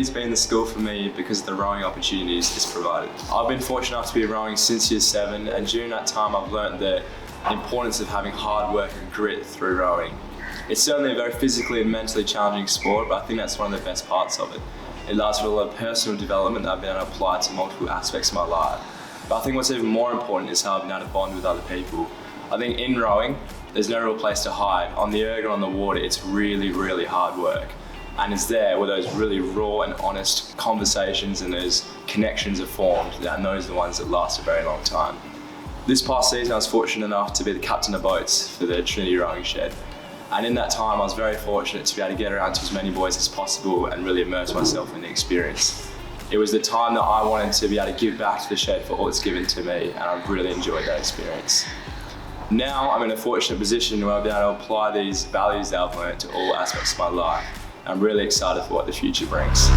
has been the school for me because of the rowing opportunities it's provided. I've been fortunate enough to be rowing since year 7, and during that time I've learnt the importance of having hard work and grit through rowing. It's certainly a very physically and mentally challenging sport, but I think that's one of the best parts of it. It allows for a lot of personal development that I've been able to apply to multiple aspects of my life. But I think what's even more important is how I've been able to bond with other people. I think in rowing, there's no real place to hide. On the erg and on the water, it's really, really hard work. And it's there where those really raw and honest conversations and those connections are formed, and those are the ones that last a very long time. This past season, I was fortunate enough to be the captain of boats for the Trinity rowing shed. And in that time, I was very fortunate to be able to get around to as many boys as possible and really immerse myself in the experience. It was the time that I wanted to be able to give back to the shed for all it's given to me, and I've really enjoyed that experience. Now I'm in a fortunate position where I'll be able to apply these values that I've learned to all aspects of my life. I'm really excited for what the future brings.